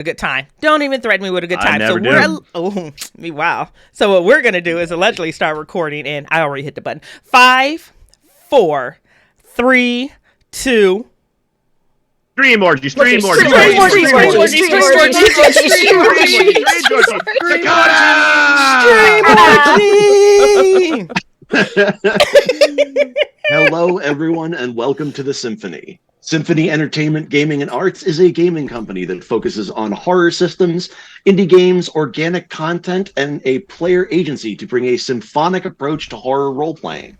a good time. Don't even threaten me with a good time. I never do. Wow. So what we're gonna do is allegedly start recording, and I already hit the button. 5, 4, 3, 2. Stream orgy. Hello, everyone, and welcome to the Symphony. Symphony Entertainment, Gaming, and Arts is a gaming company that focuses on horror systems, indie games, organic content, and a player agency to bring a symphonic approach to horror role-playing.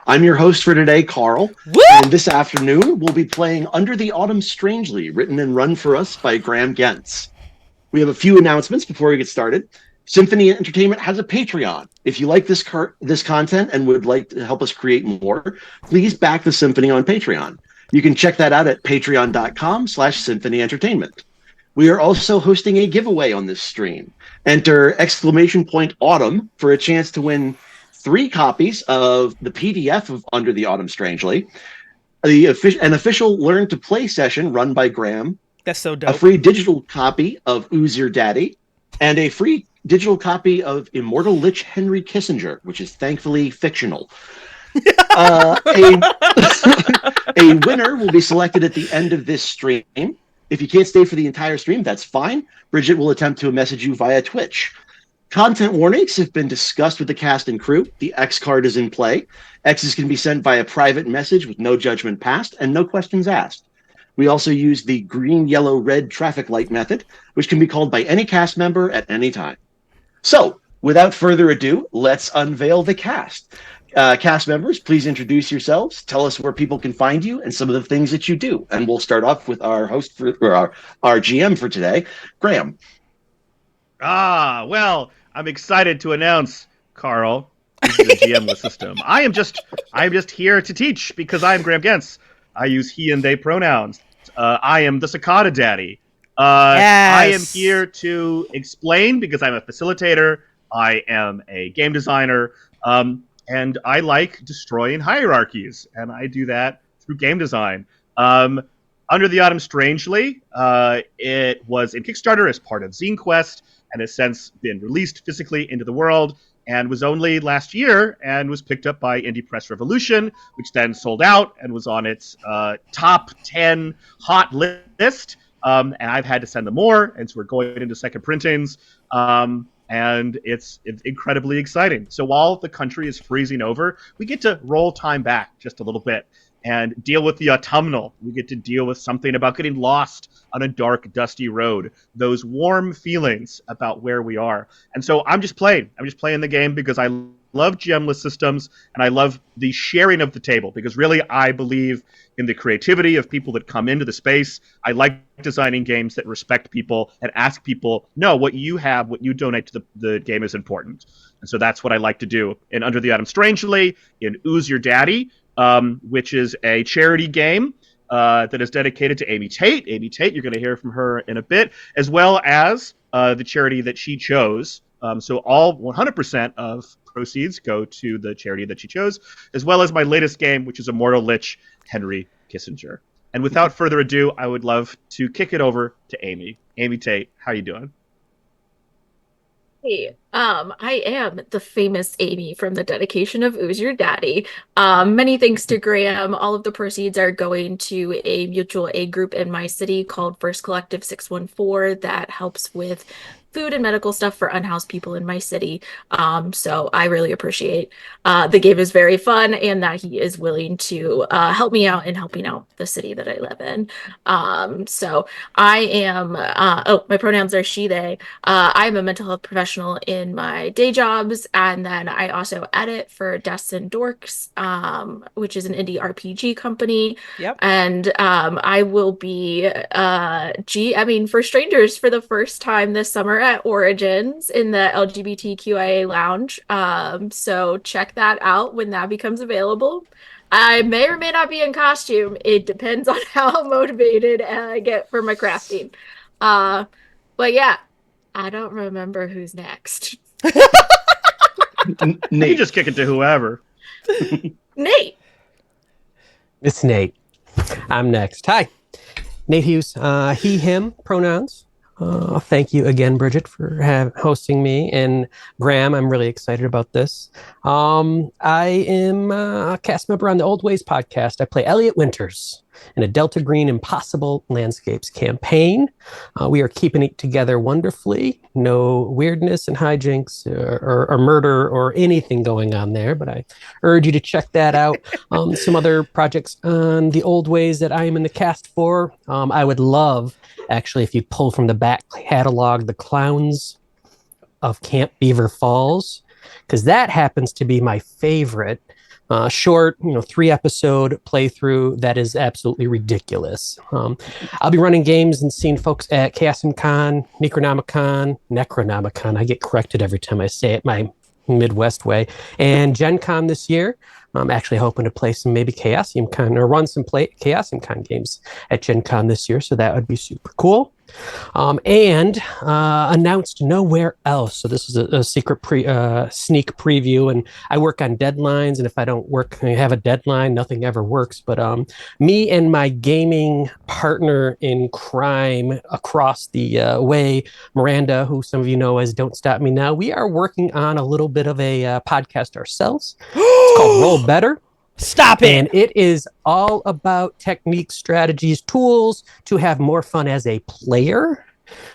I'm your host for today, Carl, and this afternoon we'll be playing Under the Autumn Strangely, written and run for us by Gentz. We have a few announcements before we get started. Symphony Entertainment has a Patreon. If you like this content and would like to help us create more, please back the Symphony on Patreon. You can check that out at patreon.com/Symphony Entertainment. We are also hosting a giveaway on this stream. Enter !Autumn for a chance to win 3 copies of the PDF of Under the Autumn Strangely, an official Learn to Play session run by Graham. That's so dope. A free digital copy of Ooze Your Daddy, and a free digital copy of Immortal Lich Henry Kissinger, which is thankfully fictional. A winner will be selected at the end of this stream. If you can't stay for the entire stream, that's fine. Bridgett will attempt to message you via Twitch. Content warnings have been discussed with the cast and crew. The X card is in play. X's can be sent via private message with no judgment passed and no questions asked. We also use the green, yellow, red traffic light method, which can be called by any cast member at any time. So, without further ado, let's unveil the cast. Cast members, please introduce yourselves. Tell us where people can find you and some of the things that you do. And we'll start off with our host our GM for today, Graham. Well, I'm excited to announce, Carl, this is the GM-less system. I am just here to teach because I am Graham Gentz. I use he and they pronouns. I am the Cicada Daddy. Yes. I am here to explain because I'm a facilitator. I am a game designer, and I like destroying hierarchies, and I do that through game design. Under the Autumn Strangely, it was in Kickstarter as part of Zine Quest, and has since been released physically into the world, and was only last year, and was picked up by Indie Press Revolution, which then sold out and was on its top 10 hot list. And I've had to send them more, and so we're going into second printings, and it's incredibly exciting. So while the country is freezing over, we get to roll time back just a little bit and deal with the autumnal. We get to deal with something about getting lost on a dark, dusty road, those warm feelings about where we are. And so I'm just playing the game because I love GM-less systems, and I love the sharing of the table, because really I believe in the creativity of people that come into the space. I like designing games that respect people and ask people, no, what you have, what you donate to the game is important. And so that's what I like to do. In Under the Autumn Strangely, in Ooze Your Daddy, which is a charity game that is dedicated to Amy Tate. Amy Tate, you're going to hear from her in a bit, as well as the charity that she chose. So all 100% of proceeds go to the charity that she chose, as well as my latest game, which is Immortal Lich Henry Kissinger. And without further ado, I would love to kick it over to Amy. Amy Tate, how you doing? Hey, I am the famous Amy from the dedication of Ooze Your Daddy. Many thanks to Graham. All of the proceeds are going to a mutual aid group in my city called First Collective 614 that helps with food and medical stuff for unhoused people in my city. So I really appreciate the game is very fun, and that he is willing to help me out in helping out the city that I live in. So I am, my pronouns are she, they. I'm a mental health professional in my day jobs, and then I also edit for Desks and Dorks, which is an indie RPG company. Yep. And I will be GMing for Strangers for the first time this summer at Origins in the LGBTQIA lounge. So check that out when that becomes available. I may or may not be in costume. It depends on how motivated I get for my crafting. But yeah, I don't remember who's next. Nate. You just kick it to whoever. Nate. It's Nate. I'm next. Hi. Nate Hughes. He, him pronouns. Thank you again, Bridgett, for hosting me. And Graham, I'm really excited about this. I am a cast member on the Old Ways podcast. I play Elliot Winters in a Delta Green Impossible Landscapes campaign. We are keeping it together wonderfully. No weirdness and hijinks or murder or anything going on there, but I urge you to check that out. Some other projects on the Old Ways that I am in the cast for. I would love, actually, if you pull from the back catalog, The Clowns of Camp Beaver Falls, because that happens to be my favorite short, 3-episode playthrough that is absolutely ridiculous. I'll be running games and seeing folks at Chaos-Con, Necronomicon. I get corrected every time I say it my Midwest way, and Gen Con this year. I'm actually hoping to play some maybe Chaosium-Con or run some Chaosium-Con games at Gen Con this year, so that would be super cool. And announced nowhere else. So this is a secret sneak preview, and I work on deadlines, and if I don't have a deadline, nothing ever works. But me and my gaming partner in crime across the way, Miranda, who some of you know as Don't Stop Me Now, we are working on a little bit of a podcast ourselves. It's called Roll Better. Stop it. And it is all about techniques, strategies, tools to have more fun as a player.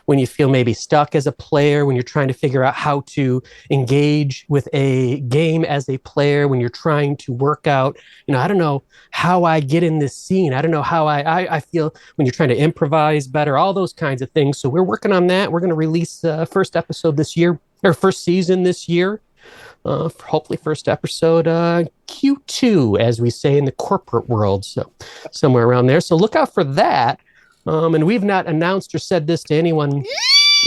When you feel maybe stuck as a player, when you're trying to figure out how to engage with a game as a player, when you're trying to work out, I don't know how I get in this scene. I don't know how I feel when you're trying to improvise better, all those kinds of things. So we're working on that. We're going to release first episode this year, or first season this year. Hopefully first episode Q2, as we say in the corporate world, so somewhere around there. So look out for that. And we've not announced or said this to anyone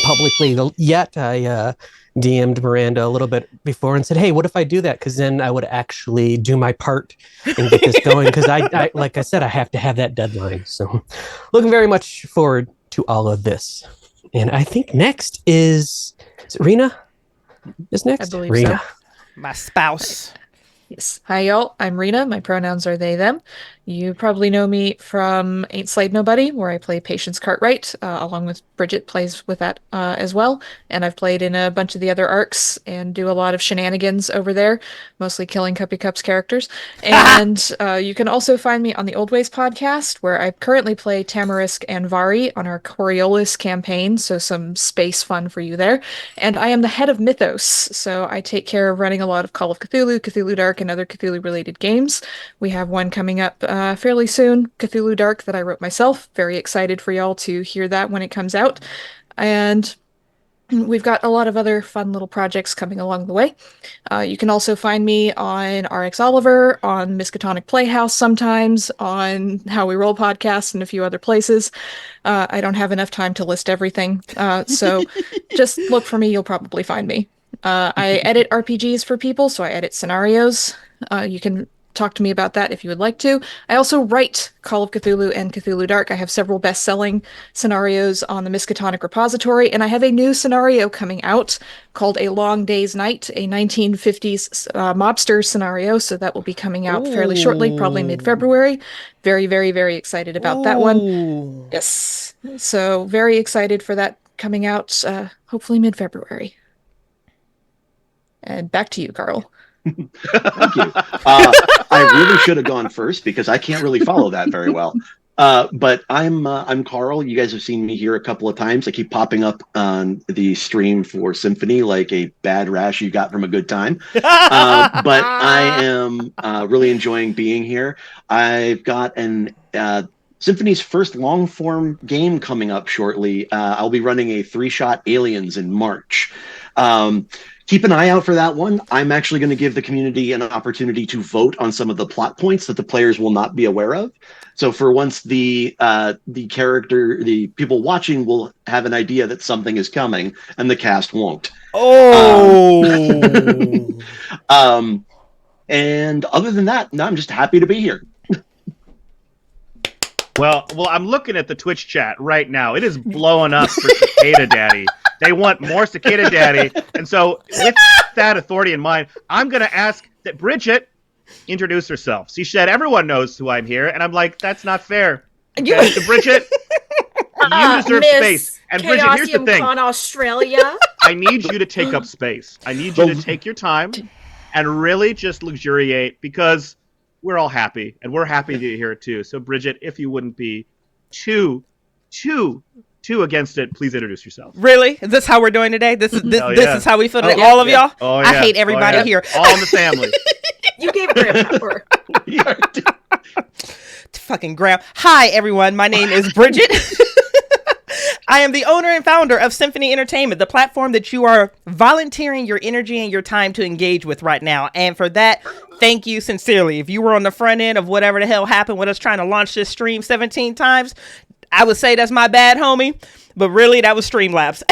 publicly yet. I DM'd Miranda a little bit before and said, hey, what if I do that? Because then I would actually do my part and get this going. Because I, like I said, I have to have that deadline. So looking very much forward to all of this. And I think next is it Rina? Is next? I believe Rina. so. My spouse. Yes. Hi, y'all. I'm Rina. My pronouns are they, them. You probably know me from Ain't Slayed Nobody, where I play Patience Cartwright, along with Bridgett plays with that as well. And I've played in a bunch of the other arcs and do a lot of shenanigans over there, mostly killing Cuppy Cup's characters. And you can also find me on the Old Ways podcast, where I currently play Tamarisk and Vari on our Coriolis campaign, so some space fun for you there. And I am the head of Mythos, so I take care of running a lot of Call of Cthulhu, Cthulhu Dark, and other Cthulhu-related games. We have one coming up fairly soon, Cthulhu Dark, that I wrote myself. Very excited for y'all to hear that when it comes out. And we've got a lot of other fun little projects coming along the way. You can also find me on RX Oliver, on Miskatonic Playhouse sometimes, on How We Roll podcast, and a few other places. I don't have enough time to list everything, so just look for me. You'll probably find me. I edit RPGs for people, so I edit scenarios. You can talk to me about that if you would like to. I also write Call of Cthulhu and Cthulhu Dark. I have several best-selling scenarios on the Miskatonic repository, and I have a new scenario coming out called A Long Day's Night, a 1950s mobster scenario, so that will be coming out fairly shortly, probably mid-February. Very, very, very excited about that one. Yes. So very excited for that coming out, hopefully mid-February. And back to you, Carl. Thank you. I really should have gone first because I can't really follow that very well. But I'm Carl. You guys have seen me here a couple of times. I keep popping up on the stream for Symphony like a bad rash you got from a good time. But I am really enjoying being here. I've got an Symphony's first long-form game coming up shortly. I'll be running a 3-shot Aliens in March. Keep an eye out for that one. I'm actually going to give the community an opportunity to vote on some of the plot points that the players will not be aware of. So for once, the people watching will have an idea that something is coming, and the cast won't. Oh. And other than that, no, I'm just happy to be here. Well, I'm looking at the Twitch chat right now. It is blowing up for Cicada Daddy. They want more Cicada Daddy. And so with that authority in mind, I'm going to ask that Bridgett introduce herself. She said, everyone knows who I'm here. And I'm like, that's not fair. Okay? So Bridgett, You deserve Miss space. And Bridgett, here's the Chaosium thing. Con Australia. I need you to take up space. I need you to take your time and really just luxuriate because we're all happy and we're happy to hear it too. So Bridgett, if you wouldn't be too against it, please introduce yourself. Really? Is this how we're doing today? This is how we feel today? Oh, All of y'all? Oh, yeah. I hate everybody here. All in the family. You gave Graham power. Fucking Graham. Hi, everyone. My name is Bridgett. I am the owner and founder of Symphony Entertainment, the platform that you are volunteering your energy and your time to engage with right now. And for that, thank you sincerely. If you were on the front end of whatever the hell happened with us trying to launch this stream 17 times, I would say that's my bad, homie. But really, that was Streamlabs.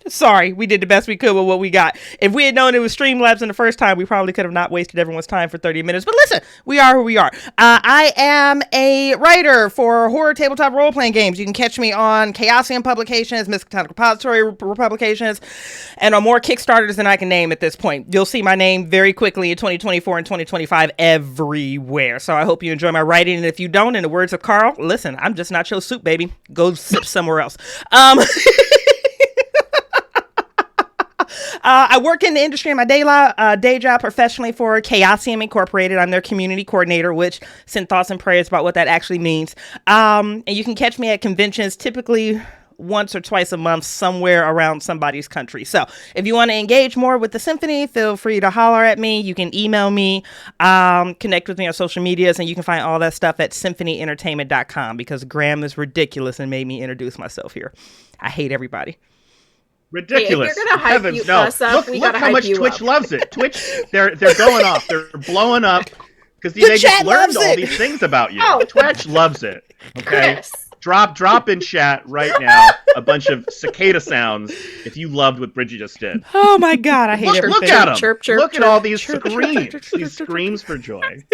Sorry, we did the best we could with what we got. If we had known it was Streamlabs in the first time, we probably could have not wasted everyone's time for 30 minutes. But listen, we are who we are. I am a writer for horror tabletop role-playing games. You can catch me on Chaosium Publications, Miskatonic Repository Publications, and on more Kickstarters than I can name at this point. You'll see my name very quickly in 2024 and 2025 everywhere. So I hope you enjoy my writing. And if you don't, in the words of Carl, listen, I'm just not your soup, baby. Go sip somewhere else. I work in the industry in my day job professionally for Chaosium Incorporated. I'm their community coordinator, which send thoughts and prayers about what that actually means. And you can catch me at conventions, typically once or twice a month, somewhere around somebody's country. So if you want to engage more with the Symphony, feel free to holler at me. You can email me, connect with me on social medias, and you can find all that stuff at symphonyentertainment.com because Graham is ridiculous and made me introduce myself here. I hate everybody. Ridiculous. Hey, if you're gonna hype us up, look how much Twitch loves it. Twitch, they're going off. They're blowing up because they just learned all these things about you. Oh. Twitch loves it. Okay. Chris. Drop in chat right now a bunch of cicada sounds if you loved what Bridgett just did. Oh my God, I hate everything. Look at them. Chirp, chirp, Look chirp, at all these chirp, screams. chirp, chirp, These chirp, screams for joy.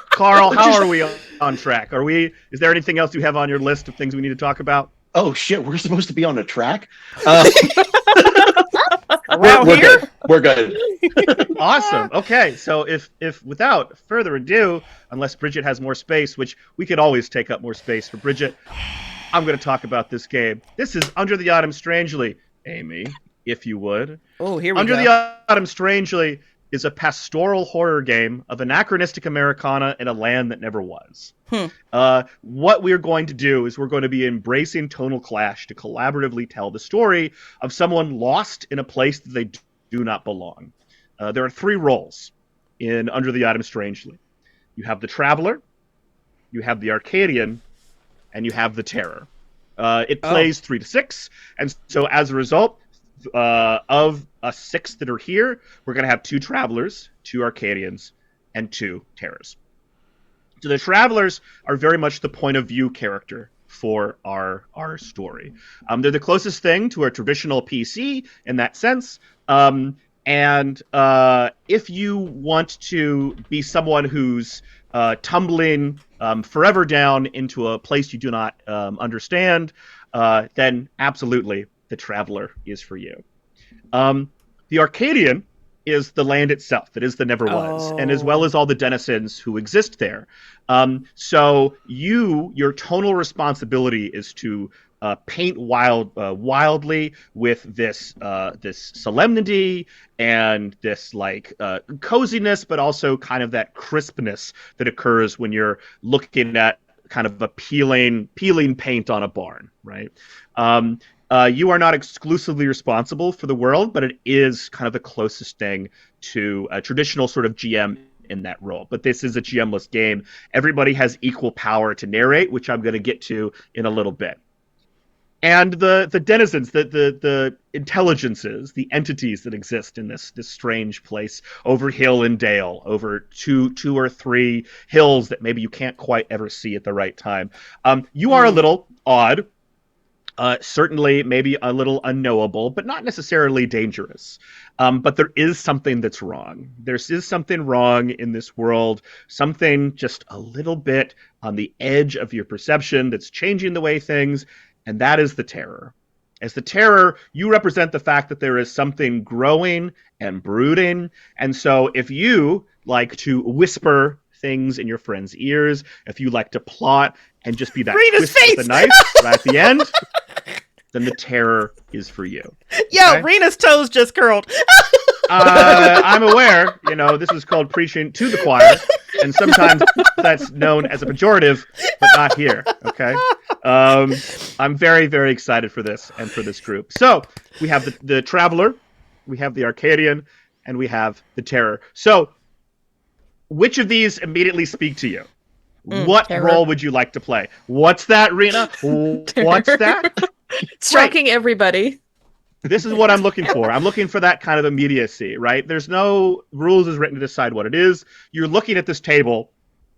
Carl, how are we on track? Is there anything else you have on your list of things we need to talk about? Oh shit, we're supposed to be on a track? Around we're here? Good. We're good. Awesome. Okay, so if without further ado, unless Bridgett has more space, which we could always take up more space for Bridgett, I'm going to talk about this game. This is Under the Autumn Strangely. Amy, if you would. Oh, here we Under go. the Autumn Strangely is a pastoral horror game of anachronistic Americana in a land that never was. What we're going to do is we're going to be embracing tonal clash to collaboratively tell the story of someone lost in a place that they do not belong. There are three roles in Under the Autumn Strangely. You have the Traveler, you have the Arcadian, and you have the Terror. It plays 3 to 6, and so as a result of us 6 that are here, we're going to have 2 Travelers, 2 Arcadians, and 2 Terrors. So the Travelers are very much the point of view character for our story. They're the closest thing to a traditional PC in that sense. And if you want to be someone who's tumbling forever down into a place you do not understand, then absolutely the Traveler is for you. The Arcadian is the land itself. It is the never was, and as well as all the denizens who exist there. So your tonal responsibility is to paint wildly with this solemnity and this coziness, but also kind of that crispness that occurs when you're looking at kind of a peeling paint on a barn, right? You are not exclusively responsible for the world, but it is kind of the closest thing to a traditional sort of GM in that role. But this is a GM-less game. Everybody has equal power to narrate, which I'm going to get to in a little bit. And the denizens, the intelligences, the entities that exist in this strange place over hill and dale, over two or three hills that maybe you can't quite ever see at the right time. You are a little odd. Certainly maybe a little unknowable, but not necessarily dangerous. But there is something that's wrong. There is something wrong in this world, something just a little bit on the edge of your perception that's changing the way things, and that is the Terror. As the Terror, you represent the fact that there is something growing and brooding, and so if you like to whisper things in your friends' ears, if you like to plot and just be that Rina's twist face. of the knife right at the end, then the terror is for you. Yo, Okay? Rina's toes just curled. I'm aware, this is called preaching to the choir, and sometimes that's known as a pejorative, but not here, okay? I'm very, very excited for this and for this group. So we have the Traveler, we have the Arcadian, and we have the Terror. So which of these immediately speak to you? What Terror. role would you like to play? What's that, Rina? What's that? Stroking everybody. This is what I'm looking for. I'm looking for that kind of immediacy, right? There's no rules as written to decide what it is. You're looking at this table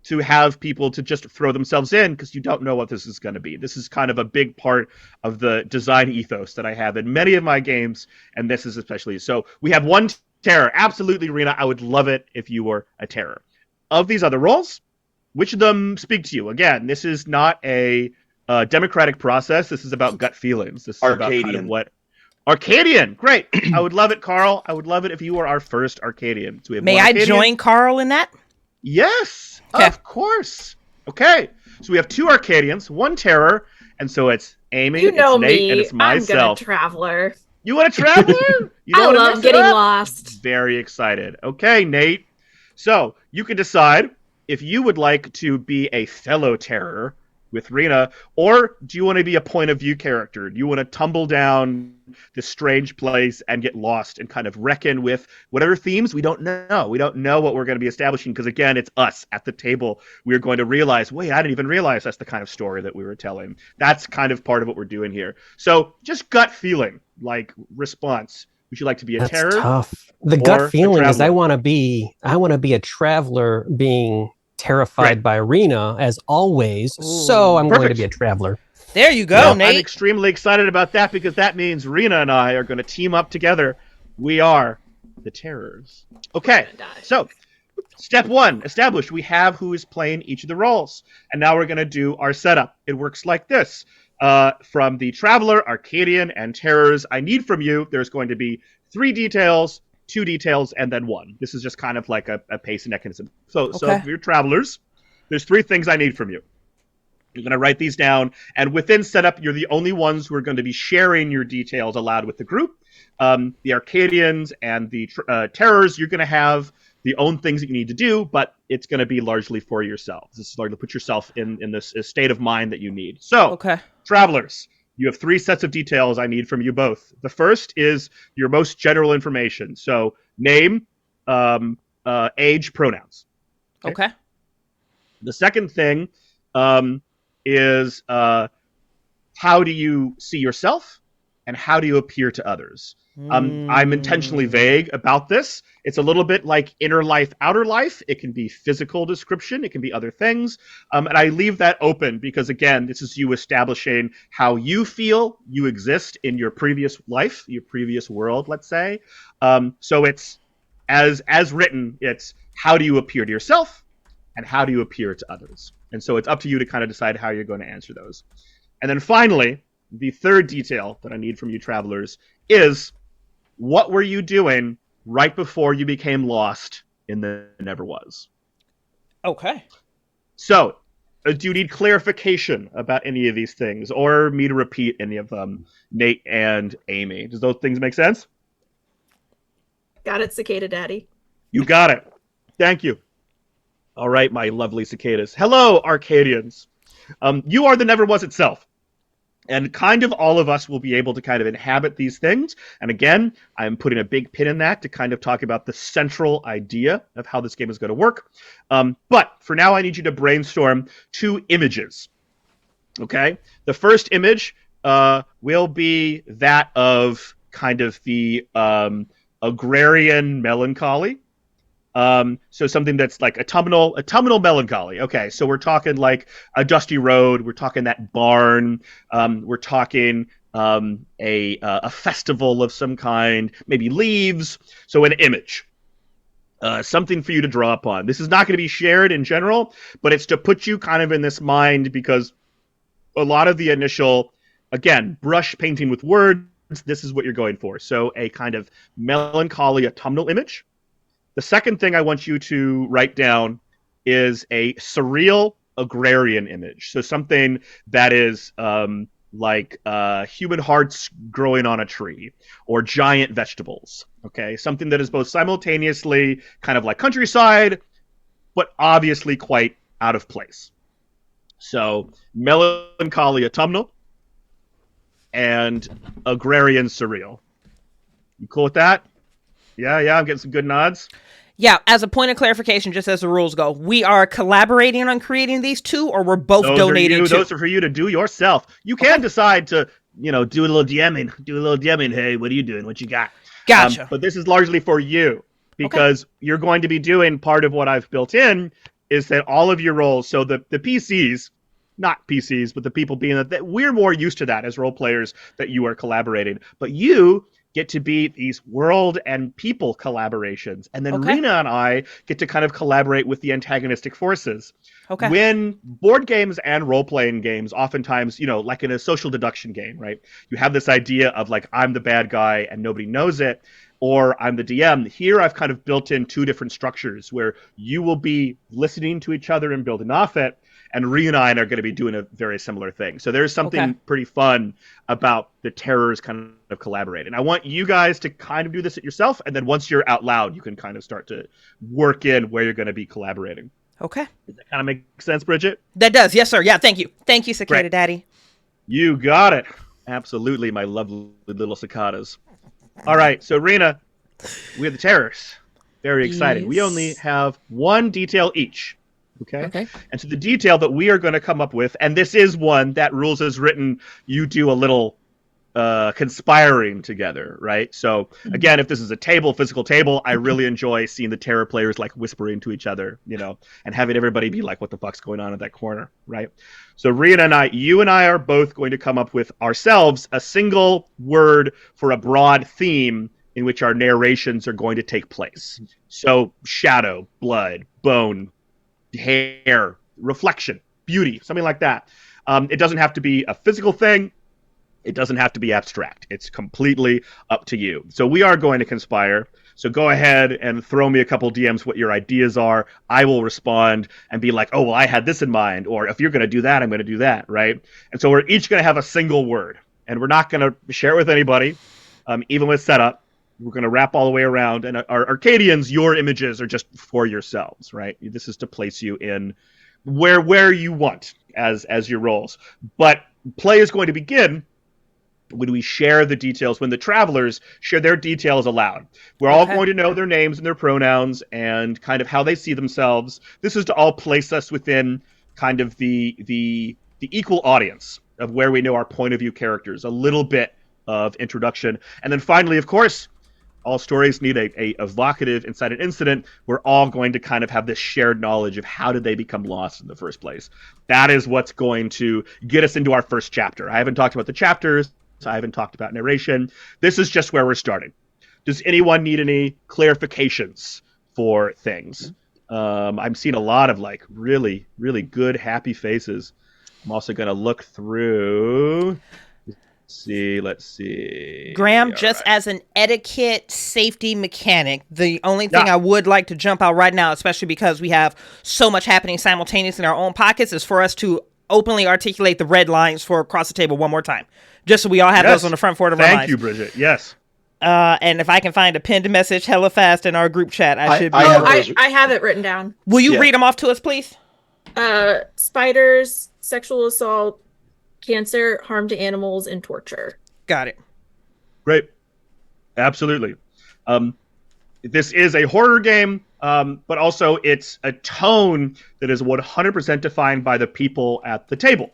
to have people to just throw themselves in because you don't know what this is going to be. This is kind of a big part of the design ethos that I have in many of my games, and this is especially. So we have one terror. Absolutely, Rina. I would love it if you were a terror. Of these other roles, which of them speak to you? Again, this is not a democratic process. This is about gut feelings. This is about kind of what... Arcadian, great. I would love it, Carl. I would love it if you were our first Arcadian. So we have May one I Arcadian. join Carl in that? Yes, Okay. of course. Okay, so we have two Arcadians, one terror, and so it's Amy, You know it's Nate, me. and it's I'm myself. gonna traveler. You want a traveler? You I wanna love mix it getting up? lost. Very excited. Okay, Nate. So you can decide if you would like to be a fellow terror with Rina, or do you want to be a point of view character? Do you want to tumble down this strange place and get lost and kind of reckon with whatever themes? We don't know. We don't know what we're going to be establishing because, again, it's us at the table. We're going to realize, wait, I didn't even realize that's the kind of story that we were telling. That's kind of part of what we're doing here. So just gut feeling, like response. Would you like to be a terror? That's tough. The or gut a feeling is traveler? I want to be a traveler being terrified Right. by Rina as always. So I'm going to Perfect. be a traveler. There you go, Well, I'm Nate. extremely excited about that because that means Rina and I are going to team up together. We are the Terrors. Okay, so step one, established. We have who is playing each of the roles. And now we're going to do our setup. It works like this. From the Traveler, Arcadian, and Terrors, I need from you, there's going to be 3 details, 2 details, and then 1. This is just kind of like a pace mechanism. So for your Travelers, there's 3 things I need from you. You're going to write these down, and within setup, you're the only ones who are going to be sharing your details aloud with the group. The Arcadians and the Terrors, you're going to have the own things that you need to do, but it's going to be largely for yourselves. This is largely to put yourself in this state of mind that you need. So, Travelers, you have 3 sets of details I need from you both. The first is your most general information. So, name, age, pronouns. Okay. The second thing is how do you see yourself and how do you appear to others? I'm intentionally vague about this. It's a little bit like inner life, outer life. It can be physical description. It can be other things. And I leave that open because, again, this is you establishing how you feel you exist in your previous life, your previous world, let's say. So it's, as written, it's how do you appear to yourself and how do you appear to others? And so it's up to you to kind of decide how you're going to answer those. And then finally, the third detail that I need from you Travelers is what were you doing right before you became lost in the Never Was? Okay. So, do you need clarification about any of these things or me to repeat any of them, Nate and Amy? Does those things make sense? Got it, Cicada Daddy. You got it. Thank you. All right, my lovely cicadas. Hello, Arcadians. You are the Never Was itself. And kind of all of us will be able to kind of inhabit these things. And again, I'm putting a big pin in that to kind of talk about the central idea of how this game is going to work. But for now, I need you to brainstorm 2 images. Okay? The first image will be that of kind of the agrarian melancholy. So something that's like autumnal melancholy. Okay, so we're talking like a dusty road. We're talking that barn. We're talking a festival of some kind, maybe leaves. So an image, something for you to draw upon. This is not going to be shared in general, but it's to put you kind of in this mind because a lot of the initial, again, brush painting with words. This is what you're going for. So a kind of melancholy autumnal image. The second thing I want you to write down is a surreal agrarian image. So something that is like human hearts growing on a tree or giant vegetables. Okay, something that is both simultaneously kind of like countryside, but obviously quite out of place. So melancholy autumnal and agrarian surreal. You cool with that? Yeah, I'm getting some good nods. Yeah, as a point of clarification, just as the rules go, we are collaborating on creating these two, or we're both donating to? Those are for you to do yourself. You can decide to, do a little DMing. Hey, what are you doing? What you got? Gotcha. But this is largely for you because you're going to be doing part of what I've built in is that all of your roles, so the PCs, not PCs, but the people being that we're more used to that as role players, that you are collaborating. But you get to be these world and people collaborations. And then Rina and I get to kind of collaborate with the antagonistic forces. Okay. When board games and role-playing games, oftentimes, like in a social deduction game, right? You have this idea of like, I'm the bad guy and nobody knows it, or I'm the DM. Here I've kind of built in two different structures where you will be listening to each other and building off it, and Rina and I are going to be doing a very similar thing. So there's something pretty fun about the terrors kind of collaborating. I want you guys to kind of do this yourself, and then once you're out loud, you can kind of start to work in where you're going to be collaborating. Okay. Does that kind of make sense, Bridgett? That does. Yes, sir. Yeah, thank you. Thank you, Cicada Daddy. You got it. Absolutely, my lovely little cicadas. All right, so Rina, we have the terrors. Very exciting. Yes. We only have one detail each. Okay. And so the detail that we are going to come up with, and this is one that rules is written, you do a little conspiring together, right? So again, if this is a physical table, I really enjoy seeing the terror players like whispering to each other, and having everybody be like, what the fuck's going on in that corner, right? So Rina and you and I are both going to come up with ourselves a single word for a broad theme in which our narrations are going to take place. So shadow, blood, bone, hair, reflection, beauty, something like that. It doesn't have to be a physical thing. It doesn't have to be abstract. It's completely up to you. So we are going to conspire. So go ahead and throw me a couple DMs what your ideas are. I will respond and be like, oh, well, I had this in mind. Or if you're going to do that, I'm going to do that, right? And so we're each going to have a single word. And we're not going to share it with anybody, even with setup. We're going to wrap all the way around. And our Arcadians, your images are just for yourselves, right? This is to place you in where you want as your roles. But play is going to begin when we share the details, when the travelers share their details aloud. We're all going to know their names and their pronouns and kind of how they see themselves. This is to all place us within kind of the equal audience of where we know our point of view characters, a little bit of introduction. And then finally, of course, all stories need a evocative incited incident. We're all going to kind of have this shared knowledge of how did they become lost in the first place. That is what's going to get us into our first chapter. I haven't talked about the chapters. I haven't talked about narration. This is just where we're starting. Does anyone need any clarifications for things? I'm seeing a lot of like really, really good, happy faces. I'm also going to look through. Let's see. Graham, all just as an etiquette safety mechanic, the only thing I would like to jump out right now, especially because we have so much happening simultaneously in our own pockets, is for us to openly articulate the red lines for across the table one more time. Just so we all have those on the front forward of our minds. Thank you, Bridgett. Yes. And if I can find a pinned message hella fast in our group chat, I should be. I have it written down. Will you read them off to us, please? Spiders, sexual assault, cancer, harm to animals, and torture. Got it. Great. Absolutely. This is a horror game, but also it's a tone that is 100% defined by the people at the table.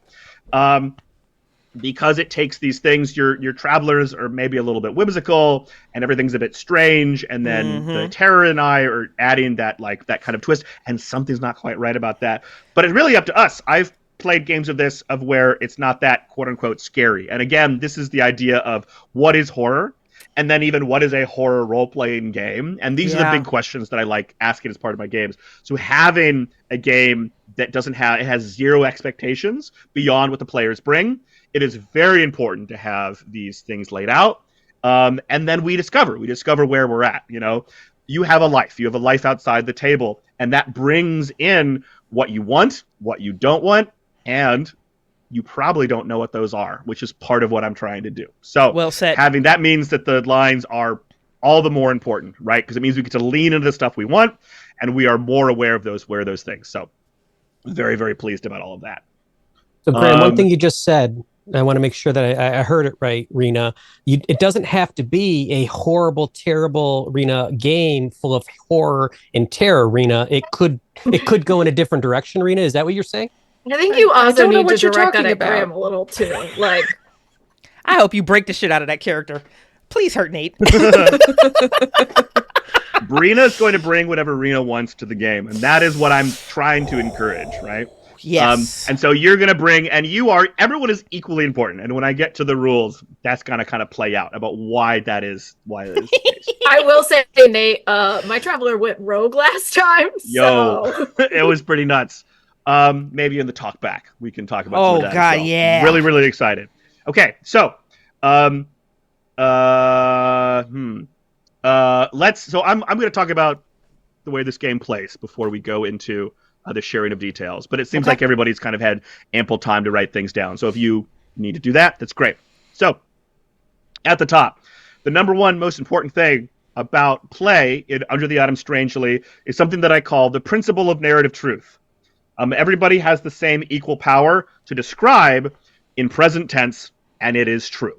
Because it takes these things, your travelers are maybe a little bit whimsical and everything's a bit strange, and then the terror and I are adding that kind of twist, and something's not quite right about that. But it's really up to us. I've played games of this of where it's not that quote unquote scary. And again, this is the idea of what is horror, and then even what is a horror role-playing game. And these are the big questions that I like asking as part of my games. So having a game that has zero expectations beyond what the players bring, it is very important to have these things laid out. And then we discover where we're at. You have a life outside the table, and that brings in what you want, what you don't want, and you probably don't know what those are, which is part of what I'm trying to do. So Well said. having that means that the lines are all the more important, right? Because it means we get to lean into the stuff we want, and we are more aware of those things. So very, very pleased about all of that. So, Graham, one thing you just said, I want to make sure that I heard it right, Rina. It doesn't have to be a horrible, terrible, Rina, game full of horror and terror, Rina. It could go in a different direction, Rina. Is that what you're saying? I think you I also don't know need to what you're direct that talking at about. Graham a little too. Like, I hope you break the shit out of that character. Please hurt Nate. Rina is going to bring whatever Rina wants to the game, and that is what I'm trying to encourage, right? Yes. And so you're going to bring, and everyone is equally important. And when I get to the rules, that's going to kind of play out about why that is the case. I will say, Nate, my traveler went rogue last time. Yo, it was pretty nuts. Maybe in the talk back, we can talk about some of that God, as well. yeah. Really, really excited. Okay, so, so I'm going to talk about the way this game plays before we go into the sharing of details. But it seems like everybody's kind of had ample time to write things down. So if you need to do that, that's great. So at the top, the number one most important thing about play in Under the Atom Strangely is something that I call the principle of narrative truth. Everybody has the same equal power to describe in present tense, and it is true.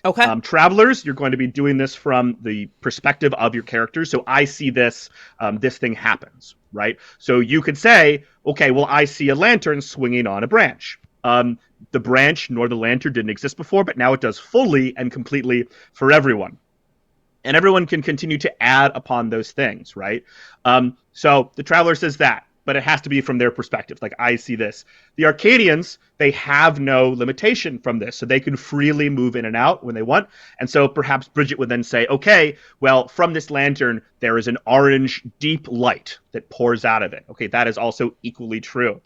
Okay. Travelers, you're going to be doing this from the perspective of your characters. So I see this, this thing happens, right? So you could say, okay, well, I see a lantern swinging on a branch. The branch nor the lantern didn't exist before, but now it does fully and completely for everyone. And everyone can continue to add upon those things, right? So the traveler says that, but it has to be from their perspective. Like, I see this. The Arcadians, they have no limitation from this, so they can freely move in and out when they want. And so perhaps Bridgett would then say, okay, well, from this lantern, there is an orange deep light that pours out of it. Okay, that is also equally true.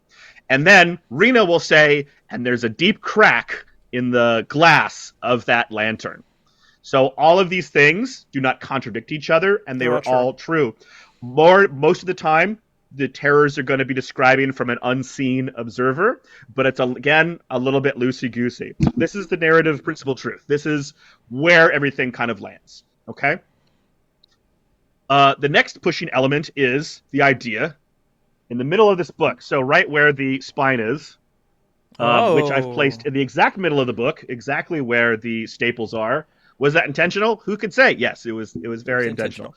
And then Rina will say, and there's a deep crack in the glass of that lantern. So all of these things do not contradict each other, and they are all true. Most of the time, the terrors are going to be describing from an unseen observer, but it's, again, a little bit loosey-goosey. This is the narrative principle truth. This is where everything kind of lands, okay? The next pushing element is the idea in the middle of this book. So right where the spine is, which I've placed in the exact middle of the book, exactly where the staples are. Was that intentional? Who could say? Yes, it was very intentional.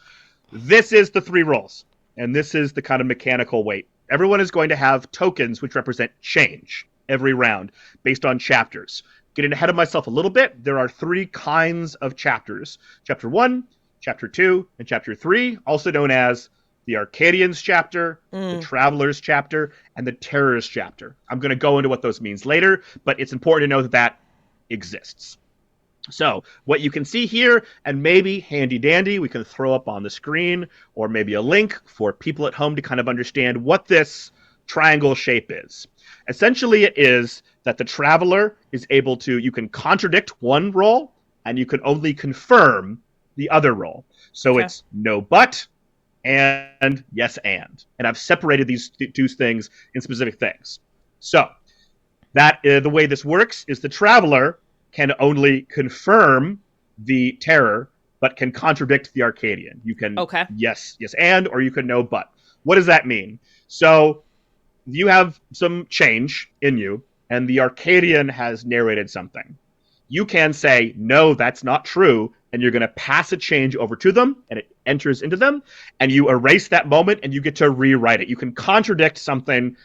This is the 3 rolls. And this is the kind of mechanical weight. Everyone is going to have tokens which represent change every round based on chapters. Getting ahead of myself a little bit, there are 3 kinds of chapters. Chapter 1, Chapter 2, and Chapter 3, also known as the Arcadians chapter, the Travelers chapter, and the Terrors chapter. I'm going to go into what those means later, but it's important to know that that exists. So what you can see here, and maybe handy dandy, we can throw up on the screen, or maybe a link for people at home to kind of understand what this triangle shape is. Essentially, it is that the traveler is able to, you can contradict one roll, and you can only confirm the other roll. So it's no but, and yes and. And I've separated these 2 things in specific things. So that the way this works is the traveler can only confirm the terror, but can contradict the Arcadian. You can yes, and, or you can no, but. What does that mean? So you have some change in you, and the Arcadian has narrated something. You can say, no, that's not true, and you're going to pass a change over to them, and it enters into them, and you erase that moment, and you get to rewrite it. You can contradict something.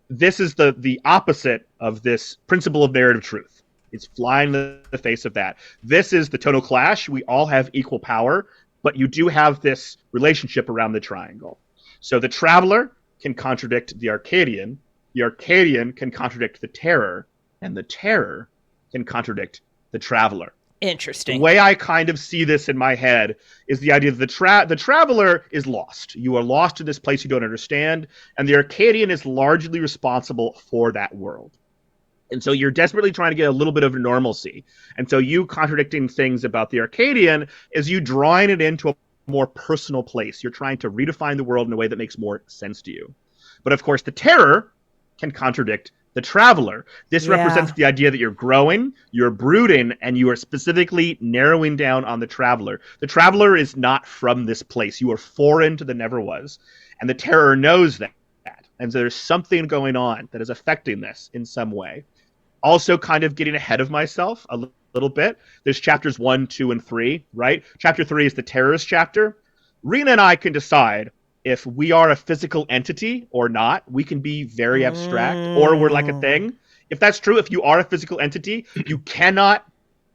This is the opposite of this principle of narrative truth. It's flying in the face of that. This is the tonal clash. We all have equal power, but you do have this relationship around the triangle. So the traveler can contradict the Arcadian can contradict the terror, and the terror can contradict the traveler. Interesting. The way I kind of see this in my head is the idea that the traveler is lost. You are lost in this place you don't understand, and the Arcadian is largely responsible for that world. And so you're desperately trying to get a little bit of normalcy. And so you contradicting things about the Arcadian is you drawing it into a more personal place. You're trying to redefine the world in a way that makes more sense to you. But of course, the terror can contradict the traveler. This represents the idea that you're growing, you're brooding, and you are specifically narrowing down on the traveler. The traveler is not from this place. You are foreign to the never was. And the terror knows that. And so there's something going on that is affecting this in some way. Also kind of getting ahead of myself a little bit. There's chapters 1, 2, and 3, right? Chapter 3 is the terrorist chapter. Rina and I can decide if we are a physical entity or not. We can be very abstract, or we're like a thing. If that's true, if you are a physical entity, you cannot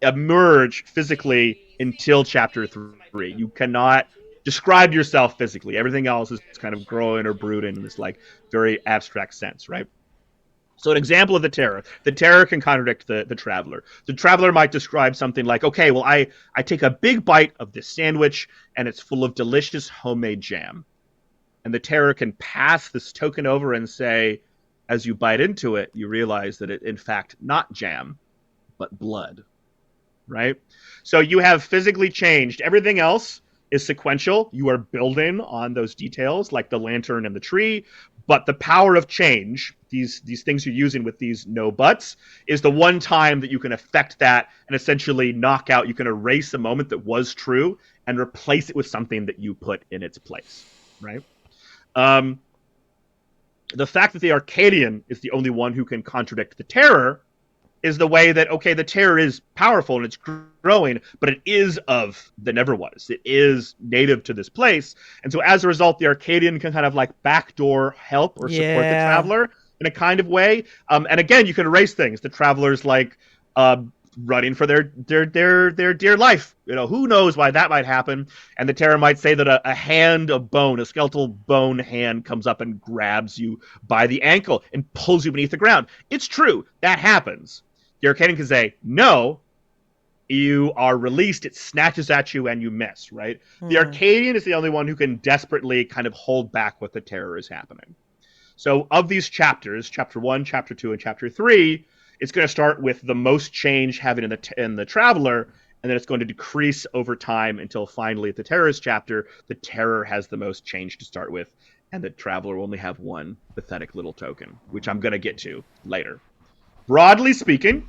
emerge physically until chapter 3. You cannot describe yourself physically. Everything else is kind of growing or brooding in this like very abstract sense, right? So an example of the terror can contradict the traveler. The traveler might describe something like, okay, well, I take a big bite of this sandwich and it's full of delicious homemade jam. And the terror can pass this token over and say, as you bite into it, you realize that it, in fact, not jam, but blood, right? So you have physically changed. Everything else is sequential. You are building on those details, like the lantern and the tree. But the power of change, these things you're using with these no buts, is the one time that you can affect that and essentially knock out, you can erase a moment that was true and replace it with something that you put in its place, right? The fact that the Arcadian is the only one who can contradict the terror is the way that, okay, the terror is powerful and it's growing, but it is of the never was. It is native to this place. And so as a result, the Arcadian can kind of like backdoor help or support the traveler in a kind of way. And again, you can erase things. The traveler's like running for their dear life. You know, who knows why that might happen. And the terror might say that a hand of bone, a skeletal bone hand comes up and grabs you by the ankle and pulls you beneath the ground. It's true. That happens. The Arcadian can say, no, you are released. It snatches at you and you miss, right? The Arcadian is the only one who can desperately kind of hold back what the terror is happening. So of these chapters, chapter 1, chapter 2, and chapter 3, it's going to start with the most change having in the traveler, and then it's going to decrease over time until finally at the terrorist chapter, the terror has the most change to start with, and the traveler will only have one pathetic little token, which I'm going to get to later. Broadly speaking,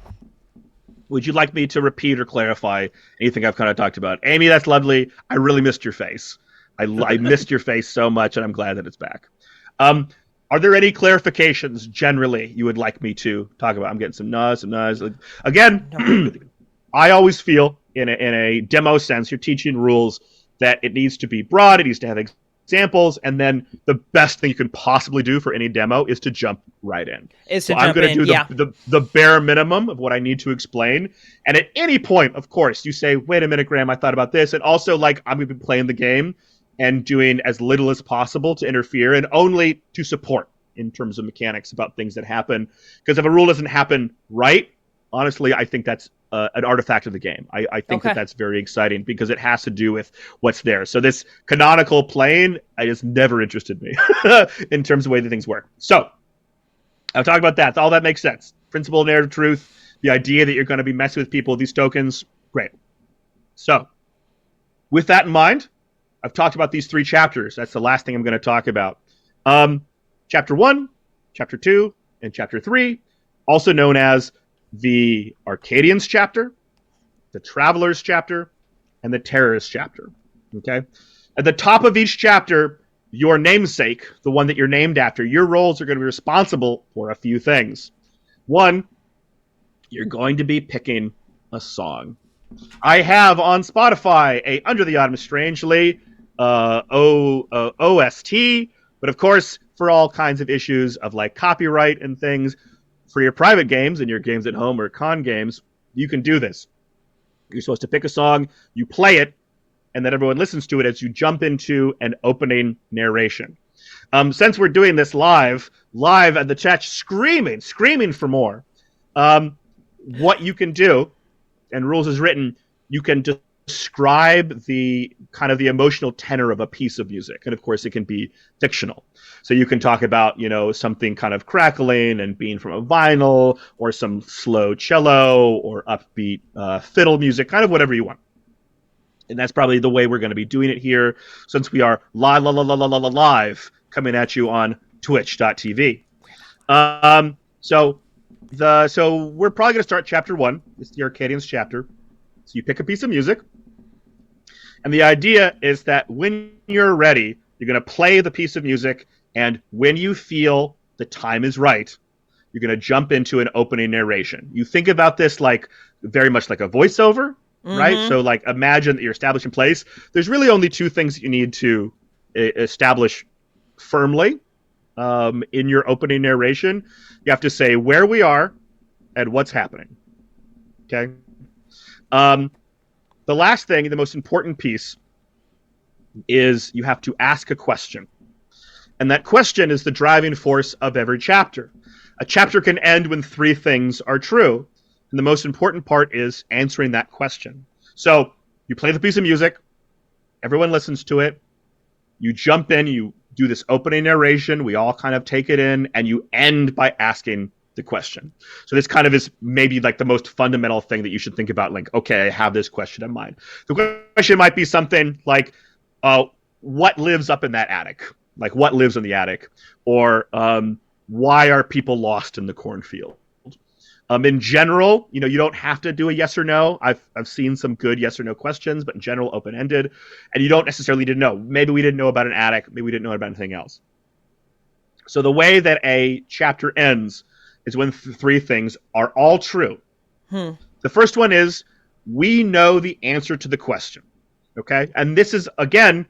would you like me to repeat or clarify anything I've kind of talked about? Amy, that's lovely. I really missed your face. I missed your face so much, and I'm glad that it's back. Are there any clarifications generally you would like me to talk about? I'm getting some nods. Again, I always feel in a demo sense, you're teaching rules that it needs to be broad, it needs to have examples, and then the best thing you can possibly do for any demo is to jump right in. I'm going to do the bare minimum of what I need to explain. And at any point, of course, you say, wait a minute, Graham, I thought about this. And also, like, I'm going to be playing the game and doing as little as possible to interfere and only to support in terms of mechanics about things that happen. Because if a rule doesn't happen right, honestly, I think that's an artifact of the game. I think that's very exciting because it has to do with what's there. So this canonical plane, I just never interested me in terms of the way that things work. So I've talked about that. All that makes sense. Principle, narrative, truth, the idea that you're going to be messing with people with these tokens. Great. So with that in mind, I've talked about these 3 chapters. That's the last thing I'm going to talk about. Chapter 1, Chapter 2, and Chapter 3, also known as the Arcadians chapter, the Travelers chapter, and the Terrorist chapter. Okay? At the top of each chapter, your namesake, the one that you're named after, your roles are going to be responsible for a few things. 1, you're going to be picking a song. I have on Spotify a Under the Autumn Strangely OST, but of course, for all kinds of issues of like copyright and things, for your private games and your games at home or con games, you can do this. You're supposed to pick a song, you play it, and then everyone listens to it as you jump into an opening narration. Since we're doing this live at the chat, screaming for more, what you can do, and rules is written, you can describe the kind of the emotional tenor of a piece of music. And of course, it can be fictional. So you can talk about, you know, something kind of crackling and being from a vinyl, or some slow cello or upbeat fiddle music, kind of whatever you want. And that's probably the way we're going to be doing it here, since we are live coming at you on twitch.tv. So we're probably going to start chapter 1. It's the Arcadians chapter. So you pick a piece of music, and the idea is that when you're ready, you're going to play the piece of music, and when you feel the time is right, you're going to jump into an opening narration. You think about this like very much like a voiceover, right? So like imagine that you're establishing place. There's really only two things that you need to establish firmly in your opening narration. You have to say where we are and what's happening. Okay. The last thing, the most important piece, is you have to ask a question. And that question is the driving force of every chapter. A chapter can end when three things are true. And the most important part is answering that question. So you play the piece of music, everyone listens to it, you jump in, you do this opening narration, we all kind of take it in, and you end by asking the question. So this kind of is maybe like the most fundamental thing that you should think about, like, okay, I have this question in mind. The question might be something like, what lives up in that attic? Like, what lives in the attic? Or why are people lost in the cornfield? In general, you don't have to do a yes or no. I've seen some good yes or no questions, but in general, open-ended. And you don't necessarily need to know. Maybe we didn't know about an attic. Maybe we didn't know about anything else. So the way that a chapter ends is when three things are all true. The first one is, we know the answer to the question. Okay? And this is, again,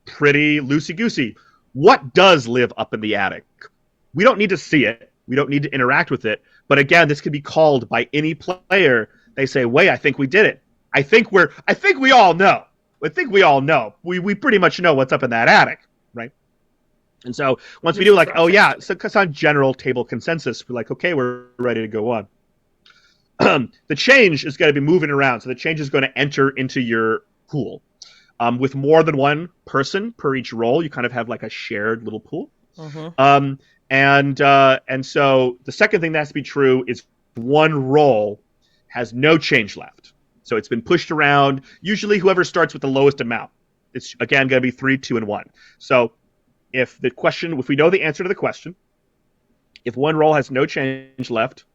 pretty loosey-goosey. What does live up in the attic? We don't need to see it. We don't need to interact with it. But again, this can be called by any player. They say, wait, I think we did it. I think we all know. I think we all know. We pretty much know what's up in that attic, right? And so once we do, like, oh yeah, so it's on general table consensus, we're like, okay, we're ready to go on. The change is going to be moving around. So the change is going to enter into your pool. With more than one person per each role, you kind of have like a shared little pool. And so the second thing that has to be true is one role has no change left. So it's been pushed around. Usually whoever starts with the lowest amount, it's again going to be 3, 2, and 1. So if we know the answer to the question, if one role has no change left,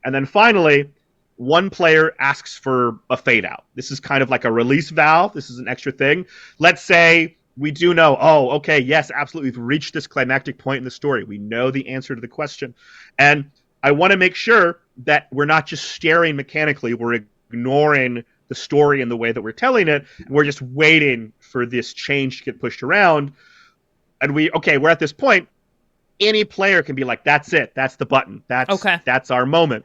and then finally, one player asks for a fade out. This is kind of like a release valve. This is an extra thing. Let's say we do know, oh, okay, yes, absolutely, we've reached this climactic point in the story. We know the answer to the question. And I want to make sure that we're not just staring mechanically. We're ignoring the story and the way that we're telling it. And we're just waiting for this change to get pushed around. And we're at this point. Any player can be like, that's it. That's the button. That's our moment.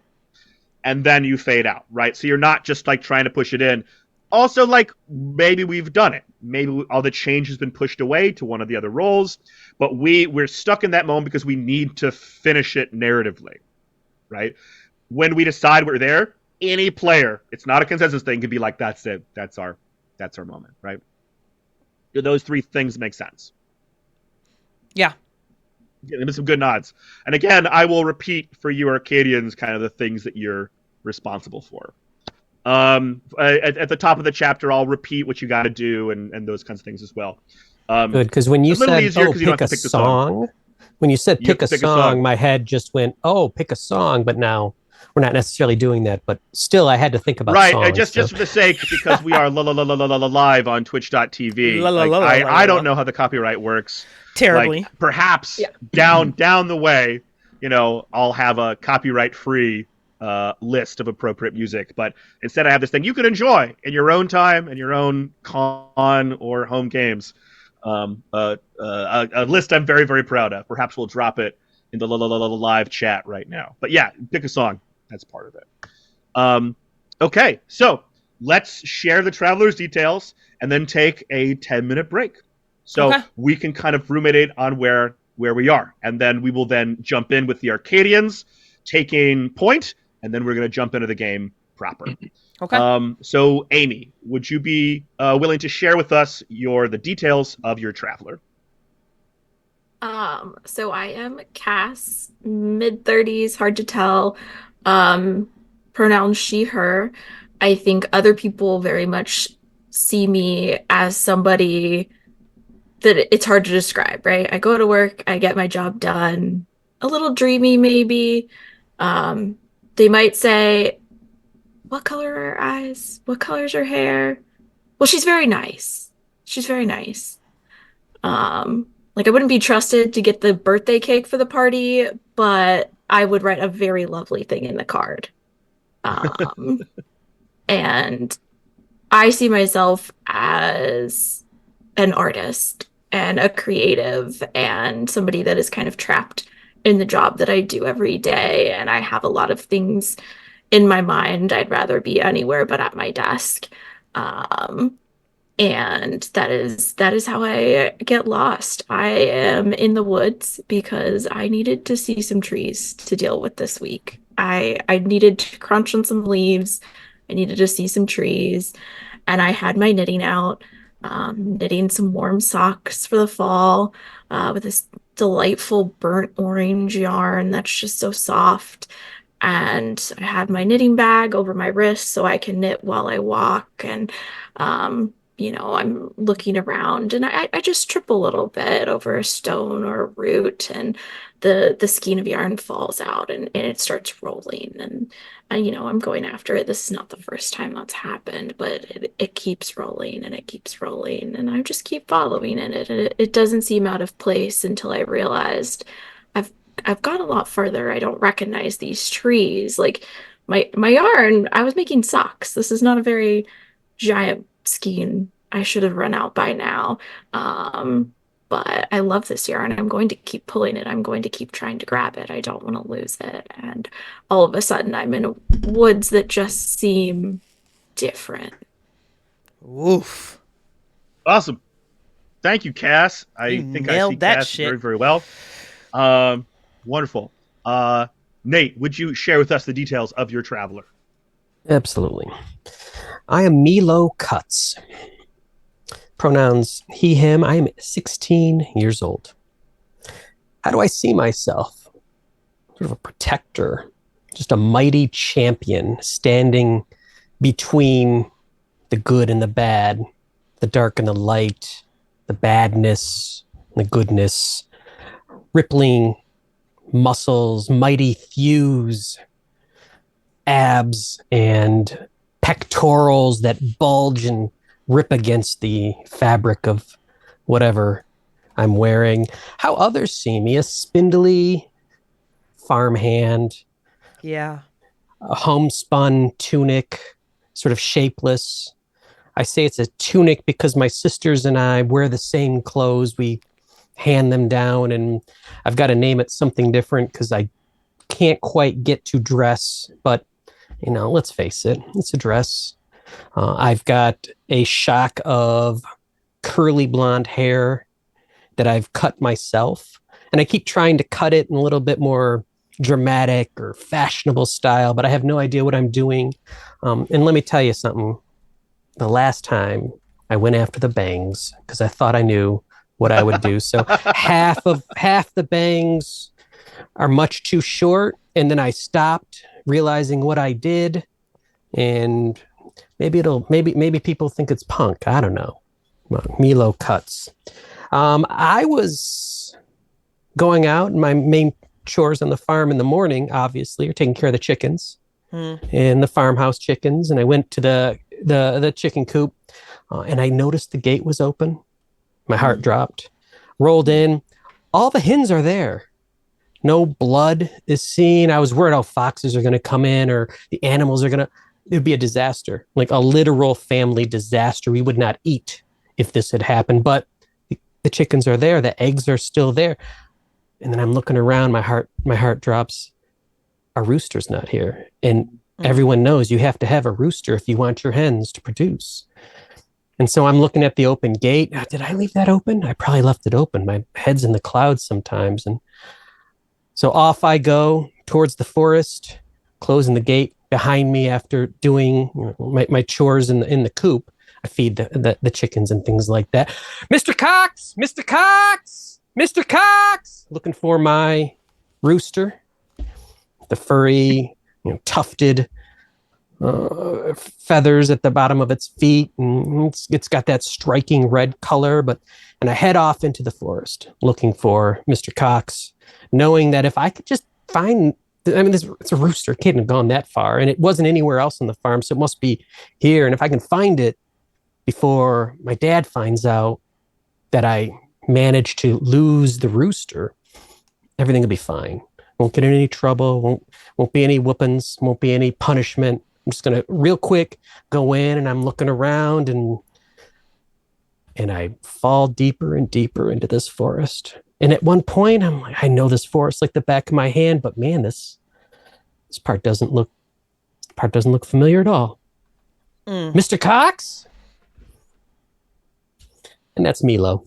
And then you fade out, right? So you're not just like trying to push it in. Also, like, maybe we've done it. Maybe all the change has been pushed away to one of the other roles, but we're stuck in that moment because we need to finish it narratively, right? When we decide we're there, any player, it's not a consensus thing, can be like, that's it. That's our moment, right? Do those three things make sense? Yeah. Give them some good nods. And again, I will repeat for you Arcadians kind of the things that you're responsible for. At the top of the chapter, I'll repeat what you got to do and those kinds of things as well. Good, because when you said, pick a song, when you said pick a song, my head just went, pick a song, but now we're not necessarily doing that, but still I had to think about songs. Right, just for the sake, because we are live on twitch.tv. I don't know how the copyright works. Terribly. Like, perhaps down the way, I'll have a copyright-free list of appropriate music, but instead I have this thing you can enjoy in your own time, in your own con or home games. A list I'm very, very proud of. Perhaps we'll drop it in the live chat right now. But yeah, pick a song. That's part of it. Okay, so let's share the traveler's details and then take a 10-minute break. So we can kind of ruminate on where we are. And then we will then jump in with the Arcadians taking point, and then we're going to jump into the game proper. Okay. So Amy, would you be willing to share with us the details of your traveler? So I am Cass, mid-30s, hard to tell. Pronouns she, her. I think other people very much see me as somebody that it's hard to describe, right? I go to work, I get my job done, a little dreamy maybe. They might say, what color are her eyes? What color's her hair? Well, she's very nice. She's very nice. Like I wouldn't be trusted to get the birthday cake for the party, but I would write a very lovely thing in the card. And I see myself as an artist and a creative and somebody that is kind of trapped in the job that I do every day. And I have a lot of things in my mind. I'd rather be anywhere but at my desk. And that is how I get lost. I am in the woods because I needed to see some trees to deal with this week. I needed to crunch on some leaves. I needed to see some trees. And I had my knitting out, knitting some warm socks for the fall with this delightful burnt orange yarn that's just so soft. And I had my knitting bag over my wrist so I can knit while I walk. And I'm looking around and I just trip a little bit over a stone or a root and the skein of yarn falls out and it starts rolling and I'm going after it. This is not the first time that's happened, but it keeps rolling and it keeps rolling and I just keep following it. And it doesn't seem out of place until I realized I've got a lot further. I don't recognize these trees. Like my yarn, I was making socks. This is not a very giant skein. I should have run out by now. But I love this yarn. I'm going to keep pulling it. I'm going to keep trying to grab it. I don't want to lose it. And all of a sudden I'm in woods that just seem different. Oof. Awesome. Thank you, Cass. I think I see Cass very, very well. Wonderful. Nate, would you share with us the details of your traveler? Absolutely. I am Milo Cutts. Pronouns he, him. I am 16 years old. How do I see myself? Sort of a protector, just a mighty champion standing between the good and the bad, the dark and the light, the badness and the goodness, rippling muscles, mighty thews, abs, and pectorals that bulge and rip against the fabric of whatever I'm wearing. How others see me, a spindly farmhand. Yeah. A homespun tunic, sort of shapeless. I say it's a tunic because my sisters and I wear the same clothes. We hand them down, and I've got to name it something different because I can't quite get to dress, but let's face it, it's a dress. I've got a shock of curly blonde hair that I've cut myself, and I keep trying to cut it in a little bit more dramatic or fashionable style, but I have no idea what I'm doing. And let me tell you something. The last time I went after the bangs because I thought I knew what I would do. So half the bangs are much too short, and then I stopped, realizing what I did, and maybe people think it's punk. I don't know. Milo Cutts. I was going out, and my main chores on the farm in the morning, obviously, are taking care of the chickens and the farmhouse chickens. And I went to the chicken coop, and I noticed the gate was open. My heart dropped. Rolled in. All the hens are there. No blood is seen. I was worried, foxes are going to come in or the animals are going to... It would be a disaster, like a literal family disaster. We would not eat if this had happened, but the chickens are there. The eggs are still there. And then I'm looking around, my heart drops. Our rooster's not here. And everyone knows you have to have a rooster if you want your hens to produce. And so I'm looking at the open gate. Did I leave that open? I probably left it open. My head's in the clouds sometimes. And so off I go towards the forest, closing the gate behind me after doing my chores in the coop. I feed the chickens and things like that. Mr. Cox! Mr. Cox! Mr. Cox! Looking for my rooster. The furry, tufted feathers at the bottom of its feet, and it's got that striking red color. And I head off into the forest looking for Mr. Cox, knowing that if I could just find, I mean, it's a rooster. It couldn't have gone that far, and it wasn't anywhere else on the farm, so it must be here. And if I can find it before my dad finds out that I managed to lose the rooster, everything will be fine. Won't get in any trouble. Won't be any whoopings. Won't be any punishment. I'm just gonna real quick go in, and I'm looking around, and I fall deeper and deeper into this forest. And at one point, I'm like, I know this forest like the back of my hand, but man, this part doesn't look familiar at all. Mr. Cox? And that's Milo.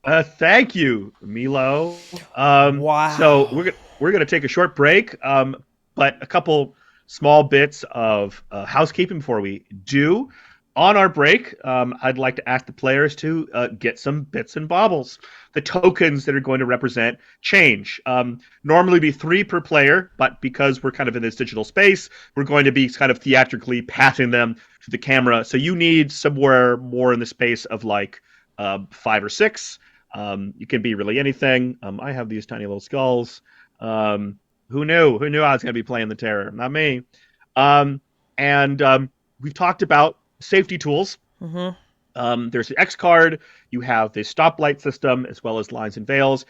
Thank you, Milo. Wow. So we're gonna take a short break, but a couple small bits of housekeeping before we do. On our break, I'd like to ask the players to get some bits and baubles, the tokens that are going to represent change. Normally be 3 per player, but because we're kind of in this digital space, we're going to be kind of theatrically passing them to the camera. So you need somewhere more in the space of like 5 or 6. You can be really anything. I have these tiny little skulls. Who knew? Who knew I was going to be playing the terror? Not me. And we've talked about safety tools. There's the X card. You have the stoplight system as well as lines and veils.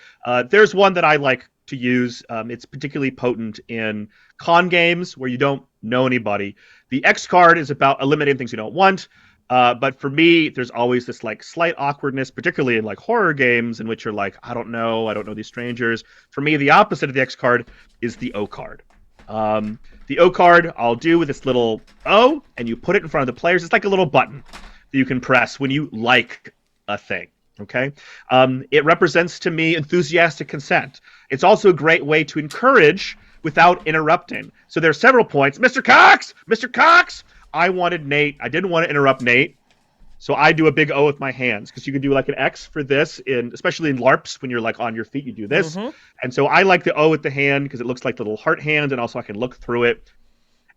There's one that I like to use. It's particularly potent in con games where you don't know anybody. The X card is about eliminating things you don't want. But for me, there's always this like slight awkwardness, particularly in like horror games in which you're like, I don't know these strangers. For me, the opposite of the X card is the O card. The O card I'll do with this little O, and you put it in front of the players. It's like a little button that you can press when you like a thing. Okay. It represents to me enthusiastic consent. It's also a great way to encourage without interrupting. So there are several points. Mr. Cox, I wanted Nate. I didn't want to interrupt Nate. So I do a big O with my hands, because you can do like an X for this, especially in LARPs when you're like on your feet, you do this. And so I like the O with the hand because it looks like the little heart hand, and also I can look through it.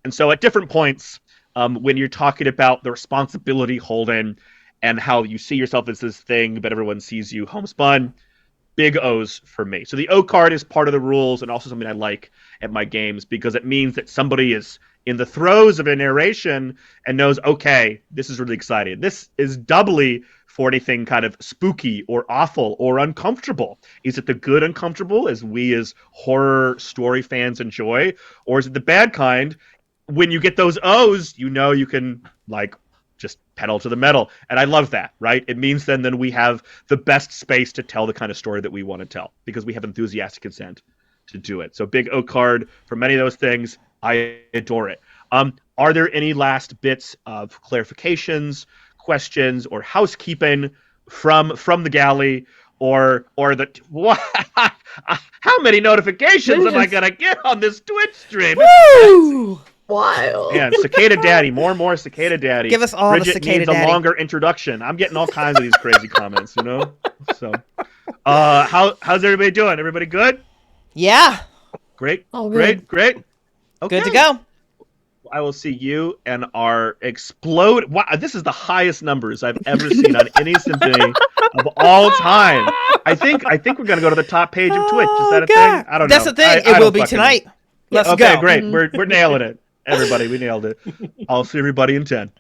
And so at different points, when you're talking about the responsibility holding and how you see yourself as this thing, but everyone sees you homespun, big O's for me. So the O card is part of the rules and also something I like at my games because it means that somebody is in the throes of a narration and knows, okay, this is really exciting. This is doubly for anything kind of spooky or awful or uncomfortable. Is it the good uncomfortable as we as horror story fans enjoy? Or is it the bad kind? When you get those O's, you know you can like just pedal to the metal. And I love that, right? It means then we have the best space to tell the kind of story that we want to tell because we have enthusiastic consent to do it. So big O card for many of those things. I adore it. Are there any last bits of clarifications, questions, or housekeeping from the galley, or the what? How many notifications am I gonna get on this Twitch stream? Woo! Wild. Yeah, Cicada Daddy, more and more Cicada Daddy. Give us all Bridgett the Cicada needs Daddy. a longer introduction. I'm getting all kinds of these crazy comments, you know. So, how's everybody doing? Everybody good? Yeah. Great. All good. Great. Okay. Good to go. I will see you and our explode. Wow, this is the highest numbers I've ever seen on any symphony of all time. I think we're gonna go to the top page of Twitch. Is that a thing? I don't know. That's the thing. I It will don't be fucking tonight. know. Let's Okay, go. great. We're nailing it. Everybody, we nailed it. I'll see everybody in 10.